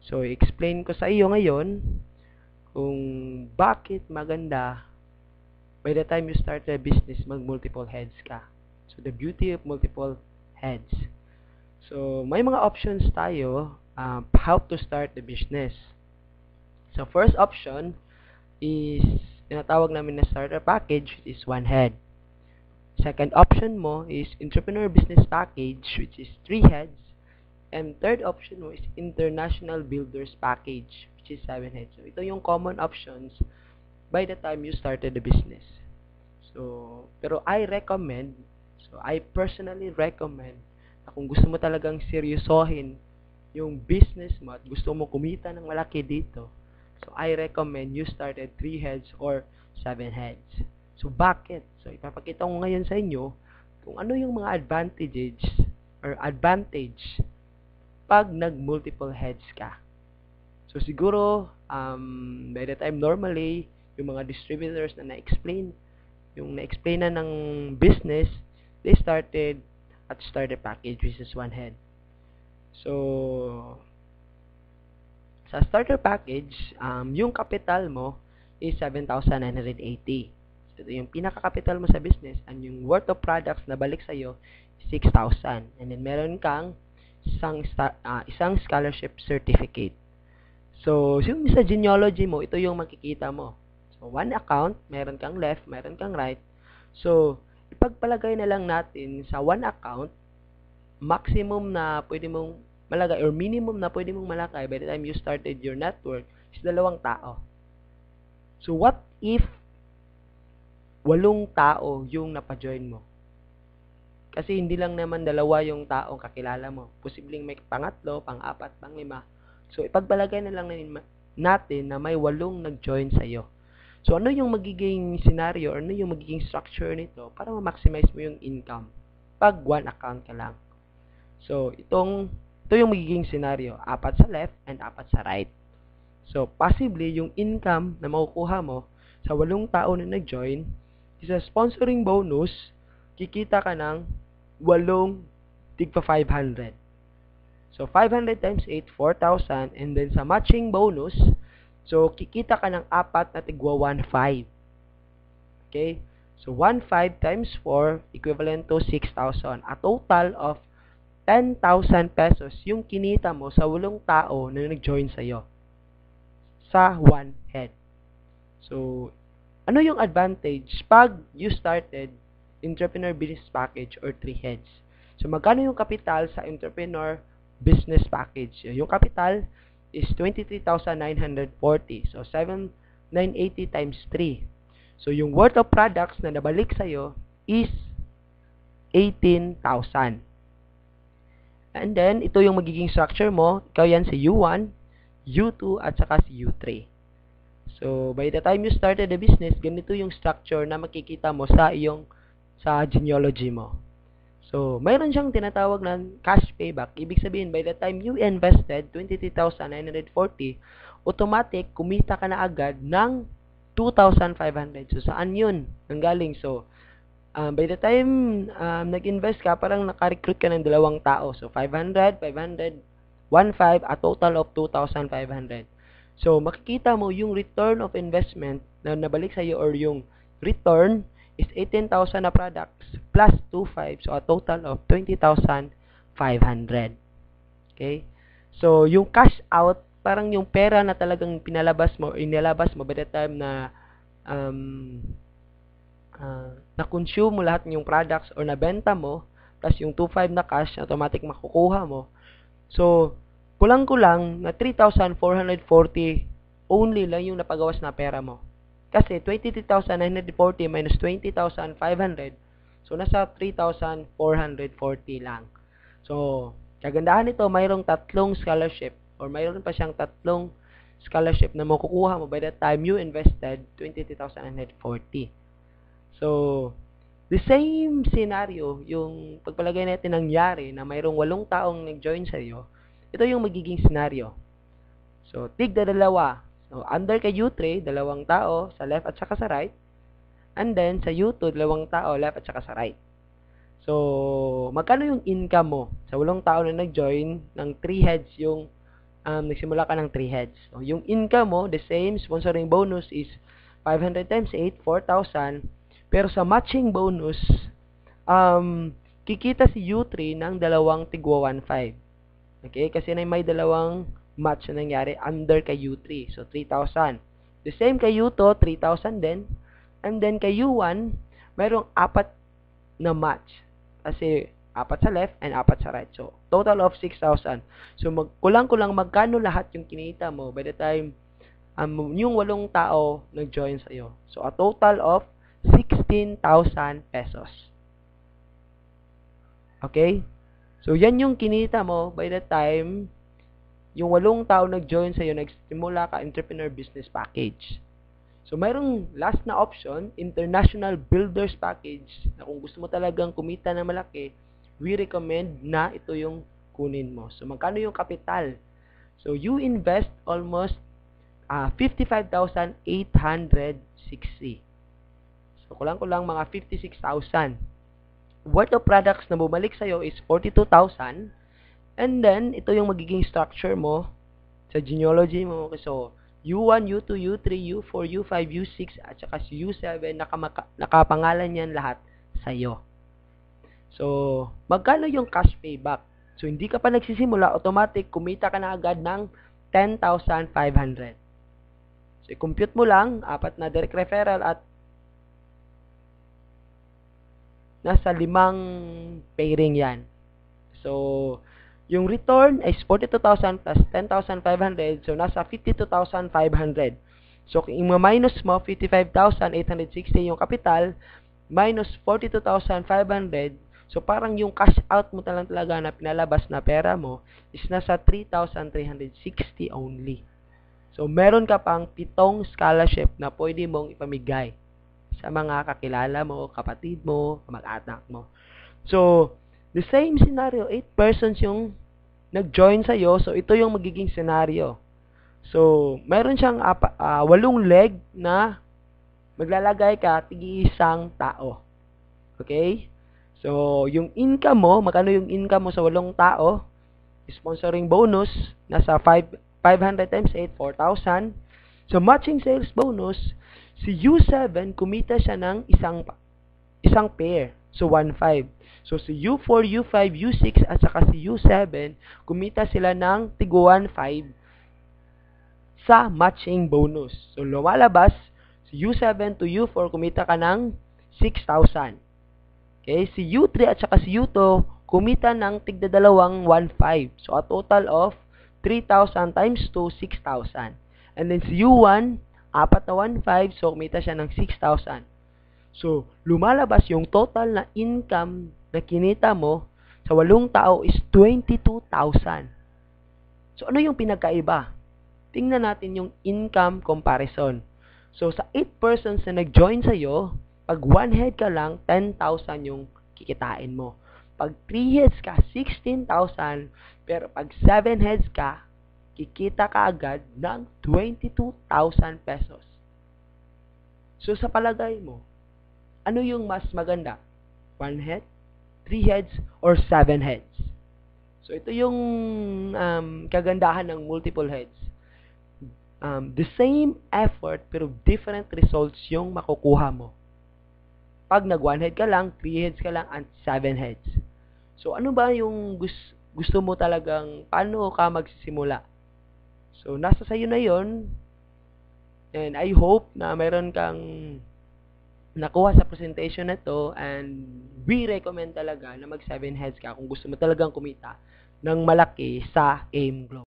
So, explain ko sa iyo ngayon kung bakit maganda by the time you start a business, mag-multiple heads ka. So, the beauty of multiple heads. So, may mga options tayo how to start the business. So, first option is tinatawag namin na starter package, which is one head. Second option mo is entrepreneur business package, which is 3 heads. And third option mo is international builders package, which is 7 heads. So, ito yung common options by the time you started the business. So, pero I personally recommend na kung gusto mo talagang seryosohin yung business mo at gusto mo kumita ng malaki dito, so I recommend you start at 3 heads or 7 heads. So, bakit? So, ipapakita ko ngayon sa inyo kung ano yung mga advantage pag nag-multiple heads ka. So, siguro, by the time normally, yung mga distributors na na-explain na ng business, they started at starter package, which is one head. So, sa starter package, yung capital mo is 7,980. So, ito yung pinaka-capital mo sa business, and yung worth of products na balik sa'yo is 6,000. And then, meron kang isang scholarship certificate. So, yung sa genealogy mo, ito yung makikita mo. So, one account, meron kang left, meron kang right. So, ipagpalagay na lang natin sa one account, maximum na pwede mong malagay or minimum na pwede mong malagay by the time you started your network is 2 tao. So, what if 8 tao yung napajoin mo? Kasi hindi lang naman 2 yung taong kakilala mo. Posibleng may pangatlo, pang-apat, pang-5. So, ipagbalagay na lang natin na may 8 nag-join sa'yo. So, ano yung magiging scenario or ano yung magiging structure nito para ma-maximize mo yung income pag one account ka lang? So, ito yung magiging scenario. 4 sa left and 4 sa right. So, possibly, yung income na makukuha mo sa 8 tao na nag-join is a sponsoring bonus, kikita ka ng 8 tigpa 500. So, 500 times 8, 4,000. And then, sa matching bonus, so, kikita ka ng 4 na tigwa 1,500. Okay? So, 1,500 times 4 equivalent to 6,000. A total of 10,000 pesos yung kinita mo sa 8 tao na nag-join sa'yo sa one head. So, ano yung advantage pag you started entrepreneur business package or 3 heads? So, magkano yung capital sa entrepreneur business package? Yung capital is 23,940. So, 7,980 times 3. So, yung worth of products na nabalik sa'yo is 18,000. And then, ito yung magiging structure mo. Ikaw yan si U1, U2, at saka si U3. So, by the time you started the business, ganito yung structure na makikita mo sa genealogy mo. So, mayroon siyang tinatawag na cash payback. Ibig sabihin, by the time you invested 23,940, automatic, kumita ka na agad ng 2,500. So, saan yun nanggaling? So, by the time nag-invest ka, parang naka-recruit ka ng 2 tao. So, 500, 500, 1,500, a total of 2,500. So, makikita mo yung return of investment na nabalik sa'yo or yung return is 18,000 na products plus 2,500. So, a total of 20,500. Okay? So, yung cash out, parang yung pera na talagang inilabas mo by the time na na-consume mo lahat ng yung products or nabenta mo, plus yung 2,500 na cash, automatic makukuha mo. So, kulang-kulang na 3,440 only lang yung napagawas na pera mo. Kasi 23,940 minus 20,500, so nasa 3,440 lang. So, kagandahan nito, mayroong 3 scholarship or mayroon pa siyang 3 scholarship na makukuha mo by the time you invested 23,940. So, the same scenario, yung pagpalagay natin nangyari na mayroong 8 taong nag-join sa iyo, ito yung magiging scenario. So, tigda 2. So, under kay U3, 2 tao sa left at saka sa right. And then, sa U2, 2 tao left at saka sa right. So, magkano yung income mo? Sa 8 tao na nag-join, ng 3 heads yung nagsimula ka ng 3 heads. So, yung income mo, the same, sponsoring bonus is 500 times 8, 4,000. Pero sa matching bonus, kikita si U3 ng dalawang tigwa 1.5. Okay? Kasi may dalawang match na nangyari under kay U3. So, 3,000. The same kay U2, 3,000 din. And then kay U1, mayroong 4 na match. Kasi 4 sa left and 4 sa right. So, total of 6,000. So, kulang-kulang magkano lahat yung kinita mo by the time yung 8 tao nag-join sa'yo. So, a total of 16,000 pesos. Okay? So, yan yung kinita mo by the time yung 8 tao nag-join sa'yo, nagsimula ka entrepreneur business package. So, mayroong last na option, international builders package, na kung gusto mo talagang kumita na malaki, we recommend na ito yung kunin mo. So, magkano yung kapital? So, you invest almost 55,860. So, kulang-kulang mga 56,000. Worth of products na bumalik sa'yo is 42,000. And then, ito yung magiging structure mo sa genealogy mo. So, U1, U2, U3, U4, U5, U6, at saka si U7, nakapangalan yan lahat sa'yo. So, magkano yung cash payback? So, hindi ka pa nagsisimula, automatic, kumita ka na agad ng 10,500. So, i-compute mo lang, 4 na direct referral at nasa 5 pairing yan. So, yung return is 42,000 plus 10,500. So, nasa 52,500. So, kung i-minus mo, 55,860 yung capital, minus 42,500. So, parang yung cash out mo talaga na pinalabas na pera mo is nasa 3,360 only. So, meron ka pang 7 scholarship na pwede mong ipamigay sa mga kakilala mo, kapatid mo, mag-anak mo. So, the same scenario, 8 persons yung nag-join sa'yo. So, ito yung magiging scenario. So, meron siyang 8 leg na maglalagay ka tig-isang tao. Okay? So, yung income mo, magkano yung income mo sa 8 tao? Sponsoring bonus, nasa 500 times 8, 4,000. So, matching sales bonus, si U7, kumita siya ng isang pair. So, 1.5. So, si U4, U5, U6, at saka si U7, kumita sila ng tigwa 1.5 sa matching bonus. So, lumalabas, si U7 to U4, kumita ka ng 6,000. Okay? Si U3 at saka si U2, kumita ng tigdadalawang 1.5. So, a total of 3,000 times 2, 6,000. And then si U1, 4 na 1.5, so kumita siya ng 6,000. So, lumalabas yung total na income na kinita mo sa 8 tao is 22,000. So, ano yung pinagkaiba? Tingnan natin yung income comparison. So, sa 8 persons na nag-join sa'yo, pag 1 head ka lang, 10,000 yung kikitain mo. Pag 3 heads ka, 16,000. Pero pag 7 heads ka, kikita ka agad ng 22,000 pesos. So, sa palagay mo, ano yung mas maganda? 1 head, 3 heads, or 7 heads? So, ito yung kagandahan ng multiple heads. The same effort, pero different results yung makukuha mo. Pag nag-1 head ka lang, 3 heads ka lang, and 7 heads. So, ano ba yung gusto mo talagang, paano ka magsisimula? So, nasa sayo na yon. And I hope na mayroon kang nakuha sa presentation na to, and we recommend talaga na mag 7 heads ka kung gusto mo talagang kumita ng malaki sa AIM Globe.